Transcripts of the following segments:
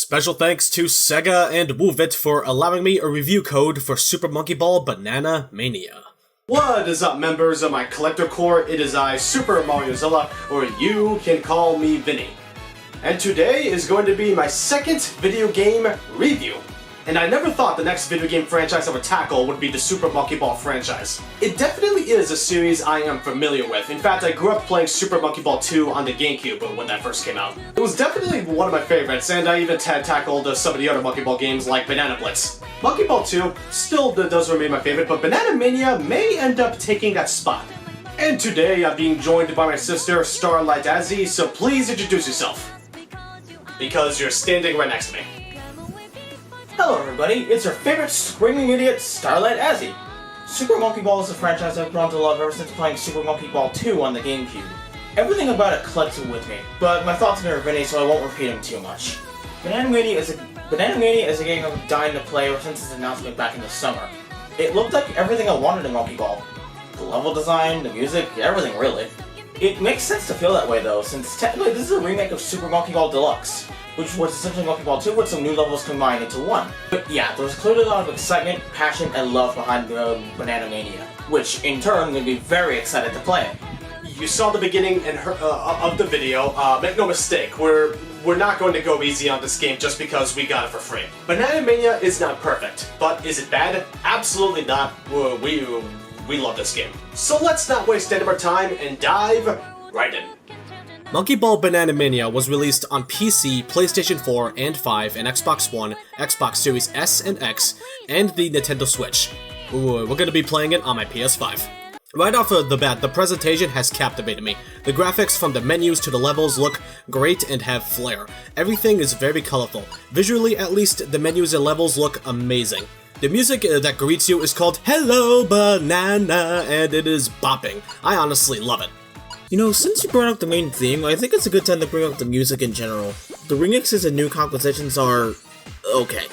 Special thanks to Sega and Woovit for allowing me a review code for Super Monkey Ball Banana Mania. What is up, members of my collector corps? It is I, Super Mariozilla, or you can call me Vinny. And today is going to be my second video game review. And I never thought the next video game franchise I would tackle would be the Super Monkey Ball franchise. It definitely is a series I am familiar with. In fact, I grew up playing Super Monkey Ball 2 on the GameCube when that first came out. It was definitely one of my favorites, and I even tackled some of the other Monkey Ball games like Banana Blitz. Monkey Ball 2 still does remain my favorite, but Banana Mania may end up taking that spot. And today I'm being joined by my sister, Starlight Azzy, so please introduce yourself. Because you're standing right next to me. Hello everybody, it's your favorite screaming idiot, Starlight Azzy. Super Monkey Ball is a franchise I've grown to love ever since playing Super Monkey Ball 2 on the GameCube. Everything about it clicks with me, but my thoughts are Vinny, so I won't repeat them too much. Banana Mania is a game I've been dying to play ever since its announcement back in the summer. It looked like everything I wanted in Monkey Ball. The level design, the music, everything really. It makes sense to feel that way though, since technically this is a remake of Super Monkey Ball Deluxe, which was essentially Monkey Ball 2 with some new levels combined into one. But yeah, there was clearly a lot of excitement, passion, and love behind Banana Mania, which in turn made me very excited to play it. You saw the beginning of the video. Make no mistake, we're not going to go easy on this game just because we got it for free. Banana Mania is not perfect, but is it bad? Absolutely not. We love this game. So let's not waste any more time and dive right in. Monkey Ball Banana Mania was released on PC, PlayStation 4 and 5, and Xbox One, Xbox Series S and X, and the Nintendo Switch. We're gonna be playing it on my PS5. Right off of the bat, the presentation has captivated me. The graphics from the menus to the levels look great and have flair. Everything is very colorful. Visually, at least, the menus and levels look amazing. The music that greets you is called Hello Banana, and it is bopping. I honestly love it. You know, since you brought up the main theme, I think it's a good time to bring up the music in general. The remixes and new compositions are okay.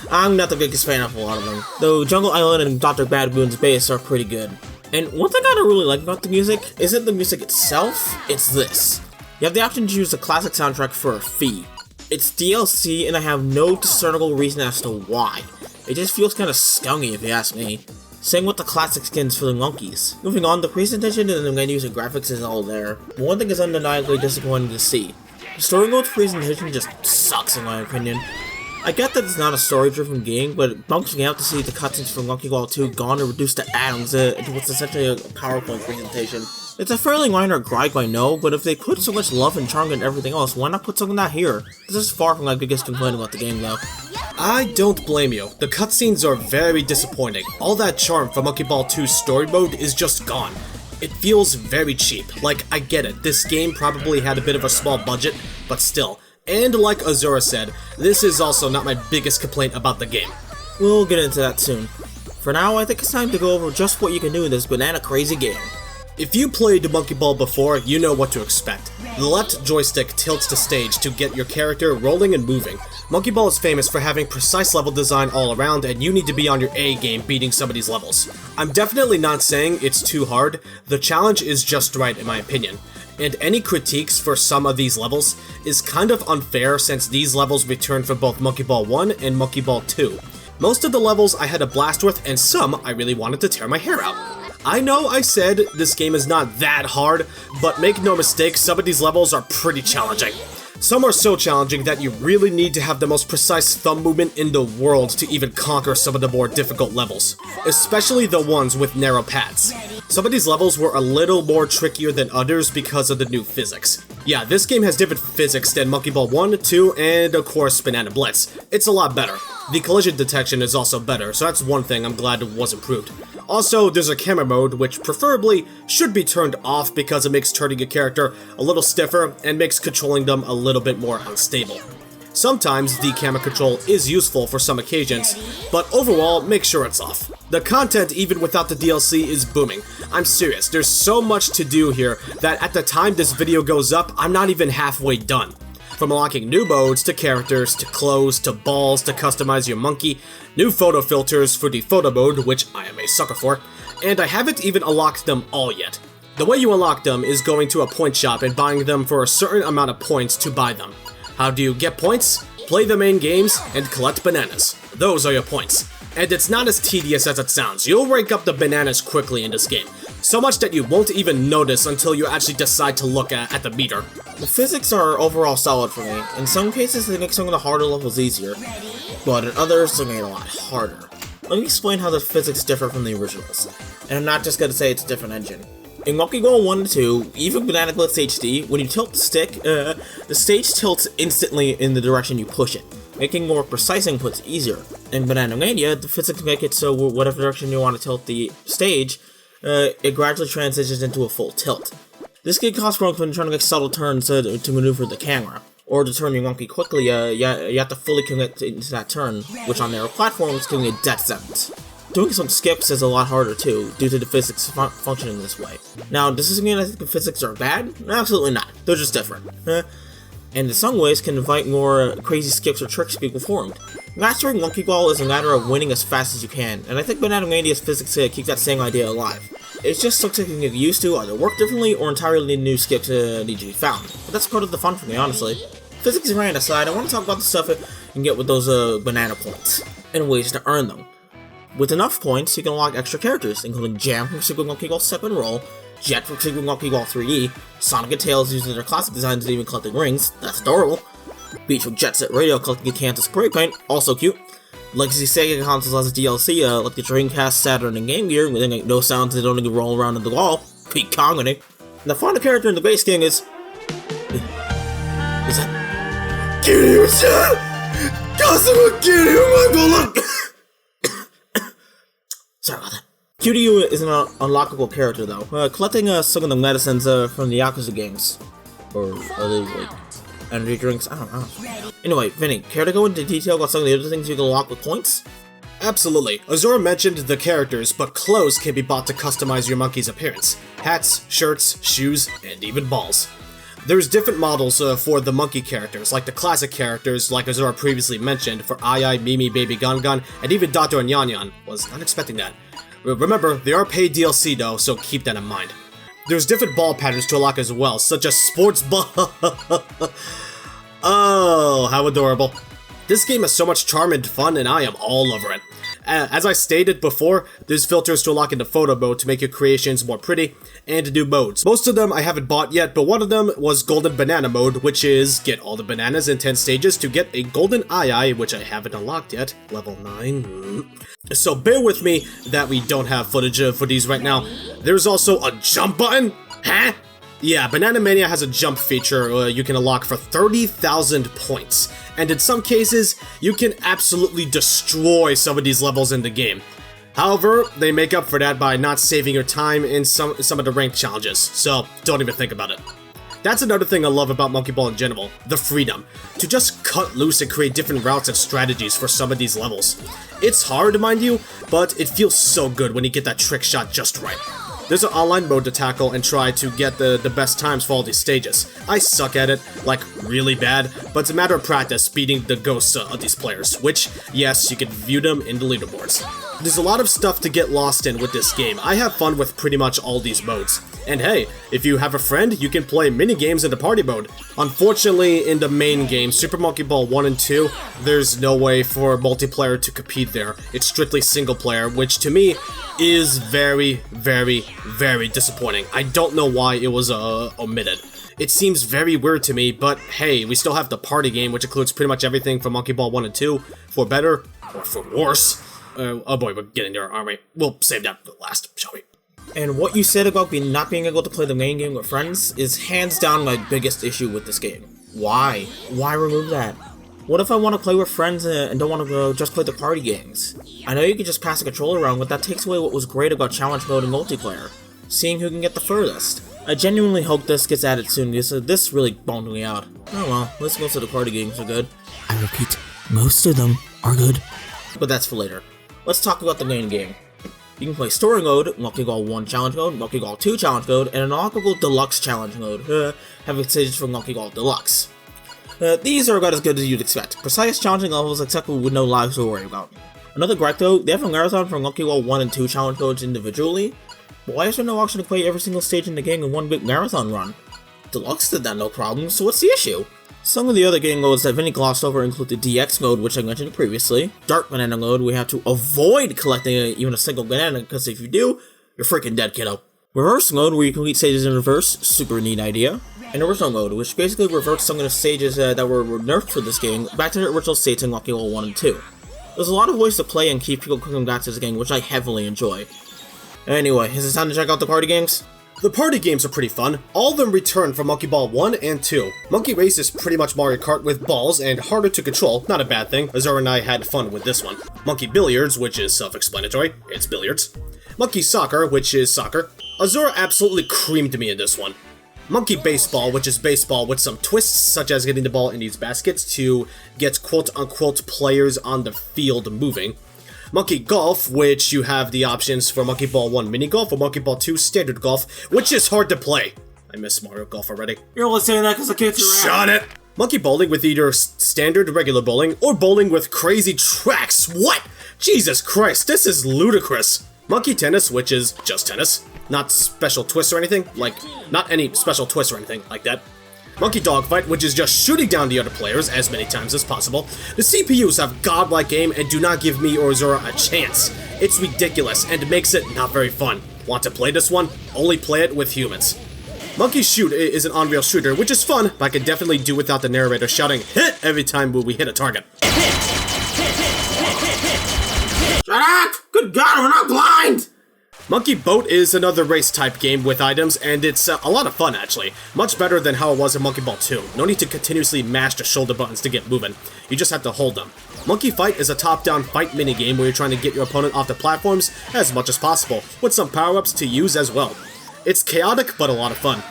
I'm not the biggest fan of a lot of them, though Jungle Island and Dr. Bad Boon's bass are pretty good. And one thing I don't really like about the music isn't the music itself, it's this. You have the option to use the classic soundtrack for a fee. It's DLC and I have no discernible reason as to why. It just feels kinda scummy if you ask me. Same with the classic skins for the monkeys. Moving on, the presentation and the menus and graphics is all there. But one thing is undeniably disappointing to see. The story mode presentation just sucks in my opinion. I get that it's not a story-driven game, but it bumps me out to see the cutscenes from Monkey Ball 2 gone and reduced to atoms into what's essentially a PowerPoint presentation. It's a fairly minor gripe, I know, but if they put so much love and charm in everything else, why not put something like that here? This is far from my biggest complaint about the game though. I don't blame you. The cutscenes are very disappointing. All that charm from Monkey Ball 2's story mode is just gone. It feels very cheap. Like, I get it, this game probably had a bit of a small budget, but still. And like Azura said, this is also not my biggest complaint about the game. We'll get into that soon. For now, I think it's time to go over just what you can do in this banana crazy game. If you played Monkey Ball before, you know what to expect. The left joystick tilts the stage to get your character rolling and moving. Monkey Ball is famous for having precise level design all around, and you need to be on your A game beating some of these levels. I'm definitely not saying it's too hard, the challenge is just right in my opinion. And any critiques for some of these levels is kind of unfair since these levels return for both Monkey Ball 1 and Monkey Ball 2. Most of the levels I had a blast with, and some I really wanted to tear my hair out. I know I said this game is not that hard, but make no mistake, some of these levels are pretty challenging. Some are so challenging that you really need to have the most precise thumb movement in the world to even conquer some of the more difficult levels, especially the ones with narrow paths. Some of these levels were a little more trickier than others because of the new physics. Yeah, this game has different physics than Monkey Ball 1, 2, and of course Banana Blitz. It's a lot better. The collision detection is also better, so that's one thing I'm glad it was improved. Also, there's a camera mode, which preferably should be turned off because it makes turning a character a little stiffer and makes controlling them a little bit more unstable. Sometimes the camera control is useful for some occasions, but overall, make sure it's off. The content, even without the DLC, is booming. I'm serious, there's so much to do here that at the time this video goes up, I'm not even halfway done. From unlocking new modes, to characters, to clothes, to balls, to customize your monkey, new photo filters for the photo mode, which I am a sucker for, and I haven't even unlocked them all yet. The way you unlock them is going to a point shop and buying them for a certain amount of points to buy them. How do you get points? Play the main games and collect bananas. Those are your points. And it's not as tedious as it sounds. You'll rank up the bananas quickly in this game. So much that you won't even notice until you actually decide to look at the meter. The physics are overall solid for me. In some cases, they make some of the harder levels easier, but in others, they make it a lot harder. Let me explain how the physics differ from the originals, and I'm not just gonna say it's a different engine. In Monkey Ball 1 and 2, even Banana Blitz HD, when you tilt the stick, the stage tilts instantly in the direction you push it, making more precise inputs easier. In Banana Mania, the physics make it so whatever direction you want to tilt the stage, it gradually transitions into a full tilt. This can cause problems when trying to make subtle turns to maneuver the camera, or to turn your monkey quickly. You have to fully commit into that turn, which on their platforms can be a death sentence. Doing some skips is a lot harder too, due to the physics functioning this way. Now, does this mean I think the physics are bad? Absolutely not. They're just different. And in some ways can invite more crazy skips or tricks to be performed. Mastering Monkey Ball is a matter of winning as fast as you can, and I think Banana Mania's physics keep that same idea alive. It's just something you can get used to, either work differently or entirely new skips need to be found. But that's part of the fun for me, honestly. Physics rant aside, I want to talk about the stuff you can get with those banana points, and ways to earn them. With enough points, you can unlock extra characters, including Jam from Super Monkey Ball Step and Roll, Jet from Super Monkey Ball 3D, Sonic and Tails using their classic designs and even collecting rings, that's adorable, Beach from Jet Set Radio collecting a can to spray paint, also cute, Legacy Sega consoles as a DLC like the Dreamcast, Saturn, and Game Gear, with make no sounds they don't even roll around in the wall, peak comedy. And the final character in the base game is that Kiryu-chan! Kazuma Kiryu, my Sorry about that. Kiryu is an unlockable character though, collecting some of the medicines from the Yakuza games. Or are they like energy drinks? I don't know. Anyway, Vinny, care to go into detail about some of the other things you can unlock with points? Absolutely. Azura mentioned the characters, but clothes can be bought to customize your monkey's appearance. Hats, shirts, shoes, and even balls. There's different models for the monkey characters, like the classic characters like Azura previously mentioned for Ai, Mimi, Baby Gun, and even Dato and Yan. Was not expecting that. Remember, they are paid DLC though, so keep that in mind. There's different ball patterns to unlock as well, such as sports ball. Oh, how adorable. This game has so much charm and fun, and I am all over it. As I stated before, there's filters to unlock into photo mode to make your creations more pretty, and to do modes. Most of them I haven't bought yet, but one of them was Golden Banana mode, which is get all the bananas in 10 stages to get a Golden Ai, which I haven't unlocked yet, level 9. So bear with me that we don't have footage for these right now. There's also a jump button? Huh? Yeah, Banana Mania has a jump feature you can unlock for 30,000 points, and in some cases, you can absolutely destroy some of these levels in the game. However, they make up for that by not saving your time in some of the ranked challenges, so don't even think about it. That's another thing I love about Monkey Ball in general, the freedom, to just cut loose and create different routes and strategies for some of these levels. It's hard, mind you, but it feels so good when you get that trick shot just right. There's an online mode to tackle and try to get the best times for all these stages. I suck at it, like really bad, but it's a matter of practice beating the ghosts of these players, which, yes, you can view them in the leaderboards. There's a lot of stuff to get lost in with this game. I have fun with pretty much all these modes. And hey, if you have a friend, you can play mini-games in the party mode. Unfortunately, in the main game, Super Monkey Ball 1 and 2, there's no way for multiplayer to compete there. It's strictly single player, which to me is very, very, very disappointing. I don't know why it was omitted. It seems very weird to me, but hey, we still have the party game, which includes pretty much everything from Monkey Ball 1 and 2, for better or for worse. Oh boy, we're getting there, aren't we? We'll save that for last, shall we? And what you said about not being able to play the main game with friends is hands down my biggest issue with this game. Why? Why remove that? What if I want to play with friends and don't want to just play the party games? I know you can just pass the controller around, but that takes away what was great about challenge mode and multiplayer. Seeing who can get the furthest. I genuinely hope this gets added soon, because this really bummed me out. Oh well, at least most of the party games are good. I repeat, most of them are good. But that's for later. Let's talk about the main game. You can play Story Mode, Monkey Ball 1 Challenge Mode, Monkey Ball 2 Challenge Mode, and an unlockable Deluxe Challenge Mode, having stages from Monkey Ball Deluxe. These are about as good as you'd expect. Precise challenging levels except with no lives to worry about. Another gripe though, they have a marathon for Monkey Ball 1 and 2 Challenge Modes individually, but why is there no option to play every single stage in the game in one big marathon run? Deluxe did that no problem, so what's the issue? Some of the other game modes that Vinny glossed over include the DX mode, which I mentioned previously, Dark Banana mode, we have to avoid collecting even a single banana, because if you do, you're freaking dead, kiddo. Reverse mode, where you complete stages in reverse, super neat idea. And original mode, which basically reverts some of the stages that were nerfed for this game back to their original states in Monkey Ball 1 and 2. There's a lot of ways to play and keep people coming back to this game, which I heavily enjoy. Anyway, is it time to check out the party games? The party games are pretty fun. All of them return from Monkey Ball 1 and 2. Monkey Race is pretty much Mario Kart with balls and harder to control, not a bad thing. Azura and I had fun with this one. Monkey Billiards, which is self-explanatory, it's billiards. Monkey Soccer, which is soccer. Azura absolutely creamed me in this one. Monkey Baseball, which is baseball with some twists, such as getting the ball in these baskets to get quote-unquote players on the field moving. Monkey Golf, which you have the options for Monkey Ball 1 Mini Golf or Monkey Ball 2 Standard Golf, which is hard to play. I miss Mario Golf already. You're only saying that because the kids are Shut it! Monkey Bowling with either standard regular bowling or bowling with crazy tracks. What? Jesus Christ, this is ludicrous. Monkey Tennis, which is just tennis. Not special twists or anything, not any special twists or anything like that. Monkey Dogfight, which is just shooting down the other players as many times as possible. The CPUs have godlike aim and do not give me or Azura a chance. It's ridiculous and makes it not very fun. Want to play this one? Only play it with humans. Monkey Shoot is an on-rail shooter, which is fun, but I can definitely do without the narrator shouting "hit" every time we hit a target. Shut up! Good God, we're not blind! Monkey Boat is another race-type game with items, and it's a lot of fun, actually. Much better than how it was in Monkey Ball 2. No need to continuously mash the shoulder buttons to get moving. You just have to hold them. Monkey Fight is a top-down fight minigame where you're trying to get your opponent off the platforms as much as possible, with some power-ups to use as well. It's chaotic, but a lot of fun.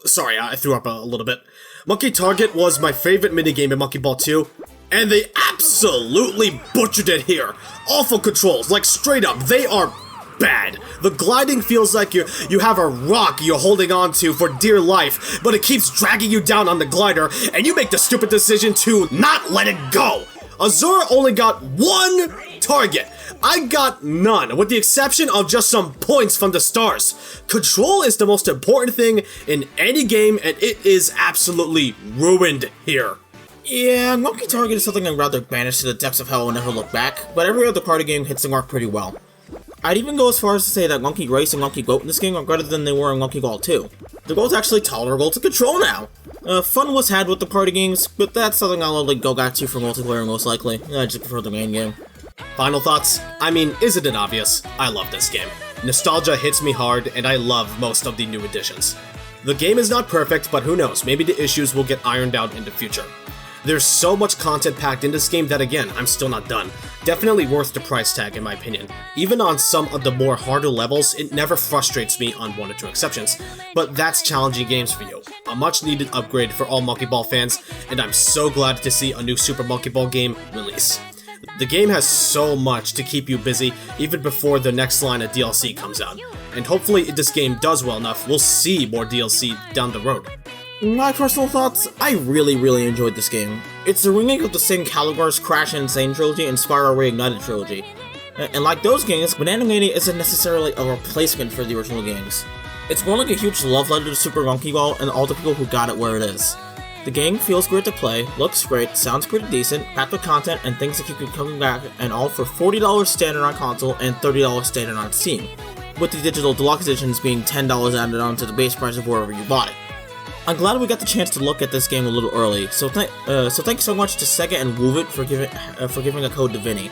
Sorry, I threw up a little bit. Monkey Target was my favorite minigame in Monkey Ball 2. And they absolutely butchered it here. Awful controls, like straight up, they are bad. The gliding feels like you have a rock you're holding on to for dear life, but it keeps dragging you down on the glider, and you make the stupid decision to not let it go. Azura only got one target. I got none, with the exception of just some points from the stars. Control is the most important thing in any game, and it is absolutely ruined here. Yeah, Monkey Target is something I'd rather banish to the depths of hell and never look back, but every other party game hits the mark pretty well. I'd even go as far as to say that Monkey Race and Monkey Goat in this game are better than they were in Monkey Ball 2. They're both actually tolerable to control now. Fun was had with the party games, but that's something I'll only go back to for multiplayer most likely. I just prefer the main game. Final thoughts? I mean, isn't it obvious? I love this game. Nostalgia hits me hard, and I love most of the new additions. The game is not perfect, but who knows, maybe the issues will get ironed out in the future. There's so much content packed in this game that, again, I'm still not done. Definitely worth the price tag in my opinion. Even on some of the more harder levels, it never frustrates me on one or two exceptions. But that's challenging games for you. A much needed upgrade for all Monkey Ball fans, and I'm so glad to see a new Super Monkey Ball game release. The game has so much to keep you busy even before the next line of DLC comes out. And hopefully if this game does well enough, we'll see more DLC down the road. My personal thoughts, I really enjoyed this game. It's a remake of the same Calibur's Crash and Insane trilogy and Spyro Reignited trilogy. And like those games, Banana Mania isn't necessarily a replacement for the original games. It's more like a huge love letter to Super Monkey Ball and all the people who got it where it is. The game feels great to play, looks great, sounds pretty decent, packed with content and things that keep you coming back, and all for $40 standard on console and $30 standard on Steam, with the digital deluxe editions being $10 added on to the base price of wherever you bought it. I'm glad we got the chance to look at this game a little early, so thanks so much to Sega and Woovit for giving a code to Vinny,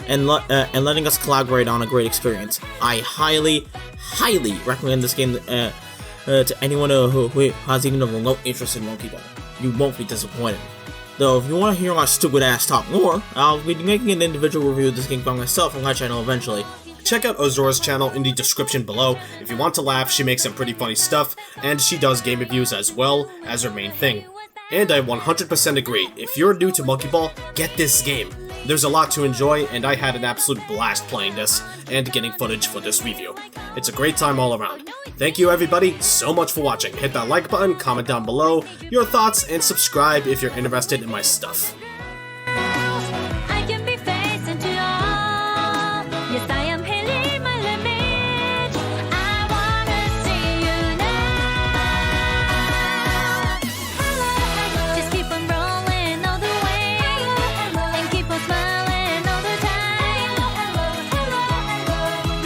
and letting us collaborate on a great experience. I highly recommend this game to anyone who has even a remote interest in Monkey Ball. You won't be disappointed. Though, if you want to hear my stupid ass talk more, I'll be making an individual review of this game by myself on my channel eventually. Check out Azura's channel in the description below. If you want to laugh, she makes some pretty funny stuff, and she does game reviews as well as her main thing. And I 100% agree, if you're new to Monkey Ball, get this game. There's a lot to enjoy, and I had an absolute blast playing this, and getting footage for this review. It's a great time all around. Thank you everybody so much for watching. Hit that like button, comment down below your thoughts, and subscribe if you're interested in my stuff.